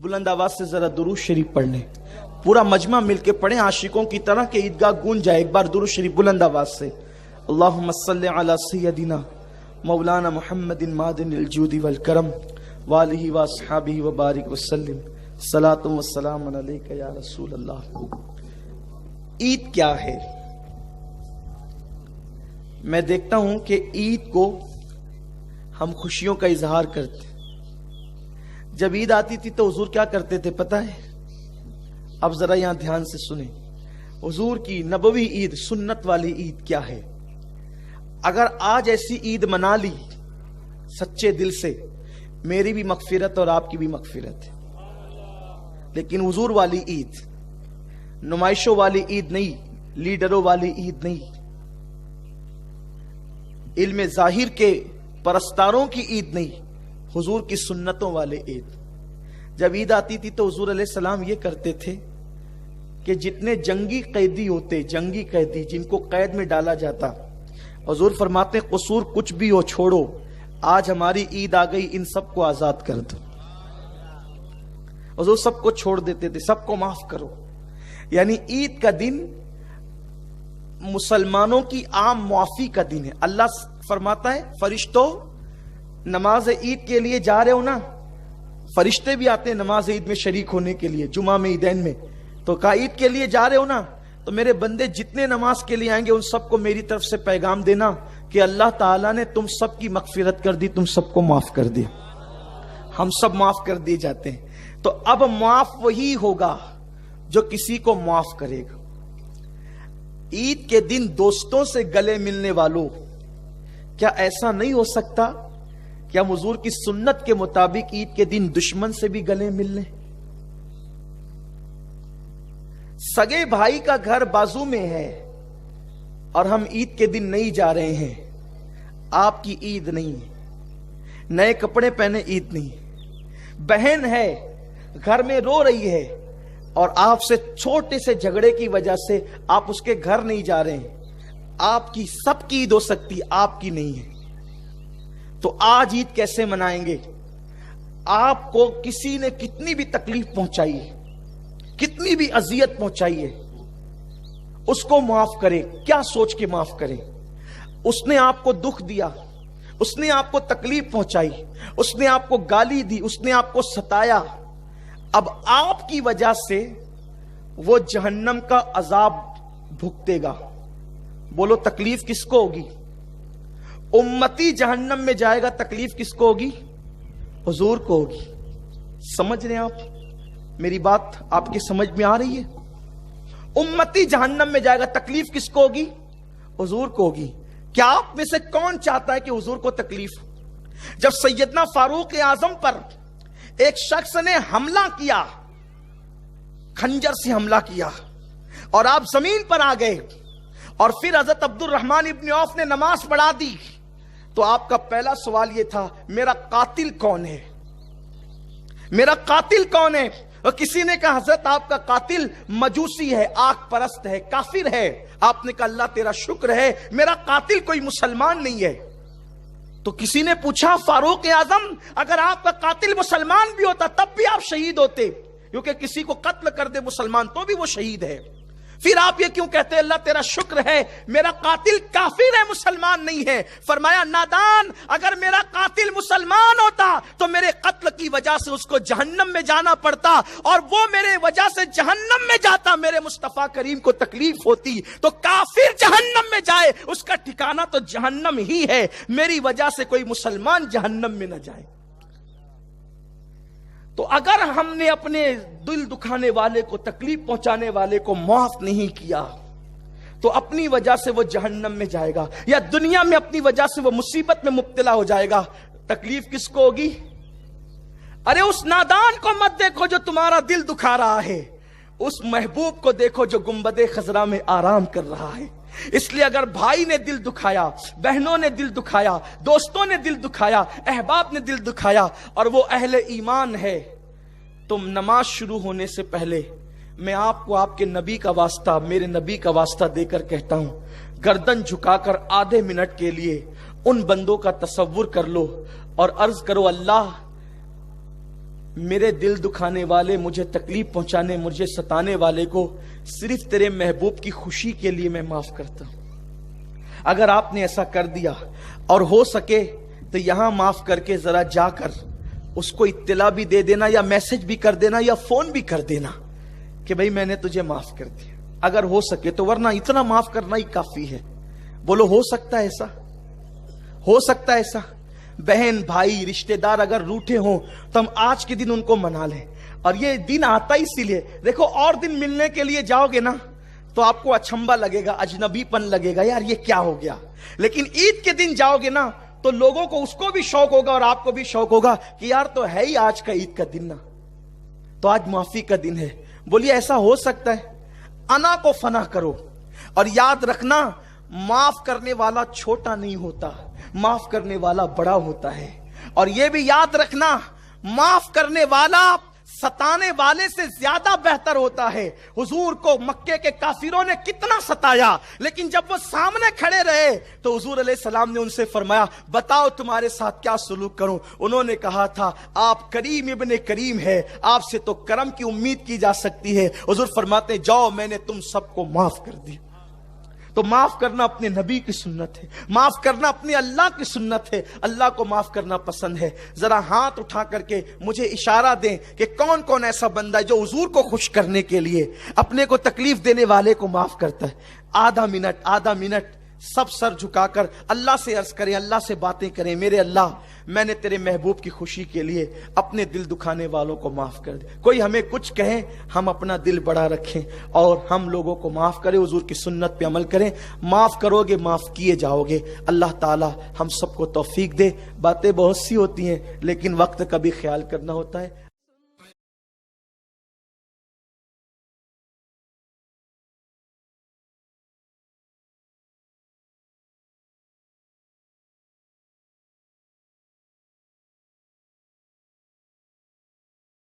बुलंद आवाज से जरा दुरूद शरीफ पढ़ लें, पूरा मजमा मिलके पढ़ें आशिकों की तरह के ईदगाह गूंज जाए। एक बार दुरूद शरीफ बुलंद आवाज से, अल्लाहुम्मा सल्ली अला सय्यदिना मौलाना मुहम्मदिन मादिनिल जूदी वल करम व आलिहि व अस्हाबिहि व बारिक वसल्लिम सलातु व सलाम अलैका या रसूल अल्लाह। ईद क्या है? मैं देखता हूं कि ईद को हम खुशियों का इजहार करते। जब ईद आती थी तो हुजूर क्या करते थे पता है? अब जरा यहां ध्यान से सुने, हुजूर की नबवी ईद, सुन्नत वाली ईद क्या है। अगर आज ऐसी ईद मना ली सच्चे दिल से, मेरी भी मगफिरत और आपकी भी मगफिरत है। लेकिन हुजूर वाली ईद, नुमाइशों वाली ईद नहीं, लीडरों वाली ईद नहीं, इल्म जाहिर के परस्तारों की ईद नहीं, हुजूर की सुन्नतों वाले ईद। जब ईद आती थी तो हुजूर अलैहि सलाम ये करते थे कि जितने जंगी कैदी होते, जंगी कैदी जिनको कैद में डाला जाता, हुजूर फरमाते कसूर कुछ भी हो छोड़ो, आज हमारी ईद आ गई, इन सबको आजाद कर दो। हुजूर सबको छोड़ देते थे, सबको माफ करो। यानी ईद का दिन मुसलमानों की आम मुआफी का दिन है। अल्लाह फरमाता है फरिश्तों नमाज ईद के लिए जा रहे हो ना, फरिश्ते भी आते हैं नमाज ईद में शरीक होने के लिए, जुमा में, ईदैन में। तो कहा ईद के लिए जा रहे हो ना, तो मेरे बंदे जितने नमाज के लिए आएंगे उन सबको मेरी तरफ से पैगाम देना कि अल्लाह ताला ने तुम सबकी मगफिरत कर दी, तुम सबको माफ कर दिया। हम सब माफ कर दिए जाते हैं। तो अब माफ वही होगा जो किसी को माफ करेगा। ईद के दिन दोस्तों से गले मिलने वालों, क्या ऐसा नहीं हो सकता कि हम हुजूर की सुन्नत के मुताबिक ईद के दिन दुश्मन से भी गले मिल लें? सगे भाई का घर बाजू में है और हम ईद के दिन नहीं जा रहे हैं, आपकी ईद नहीं है। नए कपड़े पहने ईद नहीं। बहन है घर में रो रही है और आपसे छोटे से झगड़े की वजह से आप उसके घर नहीं जा रहे हैं, आपकी सबकी ईद हो सकती, आपकी नहीं है। तो आज ईद कैसे मनाएंगे? आपको किसी ने कितनी भी तकलीफ पहुंचाई है, कितनी भी अजियत पहुंचाई है, उसको माफ करें। क्या सोच के माफ करें? उसने आपको दुख दिया, उसने आपको तकलीफ पहुंचाई, उसने आपको गाली दी, उसने आपको सताया। अब आपकी वजह से वो जहन्नम का अजाब भुगतेगा। बोलो तकलीफ किसको होगी? उम्मती जहन्नम में जाएगा, तकलीफ किसको होगी? हुजूर को होगी। समझ रहे हैं आप? मेरी बात आपकी समझ में आ रही है? उम्मती जहन्नम में जाएगा, तकलीफ किसको होगी? हुजूर को होगी। क्या आप में से कौन चाहता है कि हुजूर को तकलीफ हो? जब सैयदना फारूक आजम पर एक शख्स ने हमला किया, खंजर से हमला किया, और आप जमीन पर आ गए, और फिर हजरत अब्दुल रहमान इब्न औफ ने नमाज पढ़ा दी, तो आपका पहला सवाल यह था मेरा कातिल कौन है? मेरा कातिल कौन है? और किसी ने कहा हजरत आपका कातिल मजूसी है, आग परस्त है, काफिर है। आपने कहा अल्लाह तेरा शुक्र है मेरा कातिल कोई मुसलमान नहीं है। तो किसी ने पूछा फारूक आजम अगर आपका कातिल मुसलमान भी होता तब भी आप शहीद होते, क्योंकि किसी को कत्ल कर दे मुसलमान तो भी वो शहीद है। फिर आप ये क्यों कहते हैं अल्लाह तेरा शुक्र है मेरा कातिल काफिर है, मुसलमान नहीं है? फरमाया नादान, अगर मेरा कातिल मुसलमान होता तो मेरे कत्ल की वजह से उसको जहन्नम में जाना पड़ता, और वो मेरे वजह से जहन्नम में जाता, मेरे मुस्तफा करीम को तकलीफ होती। तो काफिर जहन्नम में जाए, उसका ठिकाना तो जहन्नम ही है, मेरी वजह से कोई मुसलमान जहन्नम में न जाए। तो अगर हमने अपने दिल दुखाने वाले को, तकलीफ पहुंचाने वाले को माफ नहीं किया, तो अपनी वजह से वो जहन्नम में जाएगा, या दुनिया में अपनी वजह से वो मुसीबत में मुब्तला हो जाएगा। तकलीफ किसको होगी? अरे उस नादान को मत देखो जो तुम्हारा दिल दुखा रहा है, उस महबूब को देखो जो गुंबदे खजरा में आराम कर रहा है। इसलिए अगर भाई ने दिल दुखाया, बहनों ने दिल दुखाया, दोस्तों ने दिल दुखाया, अहबाब ने दिल दुखाया, और वो अहले ईमान है, तो नमाज शुरू होने से पहले मैं आपको आपके नबी का वास्ता, मेरे नबी का वास्ता देकर कहता हूं, गर्दन झुकाकर आधे मिनट के लिए उन बंदों का तसव्वुर कर लो और अर्ज करो अल्लाह میرے دل دکھانے والے، مجھے تکلیف پہنچانے، مجھے ستانے والے کو صرف تیرے محبوب کی خوشی کے لیے میں معاف کرتا ہوں۔ اگر آپ نے ایسا کر دیا اور ہو سکے تو یہاں معاف کر کے ذرا جا کر اس کو اطلاع بھی دے دینا، یا میسج بھی کر دینا، یا فون بھی کر دینا کہ بھئی میں نے تجھے معاف کر دیا، اگر ہو سکے تو، ورنہ اتنا معاف کرنا ہی کافی ہے۔ بولو ہو سکتا ہے ایسا؟ ہو سکتا ہے ایسا؟ بہن بھائی رشتہ دار اگر روٹھے ہوں تو ہم آج کے دن ان کو منا لیں، اور یہ دن آتا ہی اسی لیے، دیکھو اور دن ملنے کے لیے جاؤ گے نا تو آپ کو اچھمبا لگے گا، اجنبی پن لگے گا، یار یہ کیا ہو گیا۔ لیکن عید کے دن جاؤ گے نا تو لوگوں کو، اس کو بھی شوق ہوگا اور آپ کو بھی شوق ہوگا کہ یار تو ہے ہی آج کا عید کا دن نا، تو آج معافی کا دن ہے۔ بولیے ایسا ہو سکتا ہے؟ انا کو فنا کرو، اور یاد رکھنا معاف کرنے والا چھوٹا نہیں ہوتا، معاف کرنے والا بڑا ہوتا ہے۔ اور یہ بھی یاد رکھنا معاف کرنے والا ستانے والے سے زیادہ بہتر ہوتا ہے۔ حضور کو مکے کے کافروں نے کتنا ستایا، لیکن جب وہ سامنے کھڑے رہے تو حضور علیہ السلام نے ان سے فرمایا بتاؤ تمہارے ساتھ کیا سلوک کروں۔ انہوں نے کہا تھا آپ کریم ابن کریم ہے، آپ سے تو کرم کی امید کی جا سکتی ہے۔ حضور فرماتے ہیں جاؤ میں نے تم سب کو معاف کر دیا۔ تو معاف کرنا اپنے نبی کی سنت ہے، معاف کرنا اپنے اللہ کی سنت ہے، اللہ کو معاف کرنا پسند ہے۔ ذرا ہاتھ اٹھا کر کے مجھے اشارہ دیں کہ کون کون ایسا بندہ ہے جو حضور کو خوش کرنے کے لیے اپنے کو تکلیف دینے والے کو معاف کرتا ہے۔ آدھا منٹ سب سر جھکا کر اللہ سے عرض کریں، اللہ سے باتیں کریں، میرے اللہ میں نے تیرے محبوب کی خوشی کے لیے اپنے دل دکھانے والوں کو معاف کر دے۔ کوئی ہمیں کچھ کہیں ہم اپنا دل بڑا رکھیں اور ہم لوگوں کو معاف کریں، حضور کی سنت پہ عمل کریں۔ معاف کرو گے معاف کیے جاؤ گے۔ اللہ تعالی ہم سب کو توفیق دے۔ باتیں بہت سی ہوتی ہیں لیکن وقت کا بھی خیال کرنا ہوتا ہے۔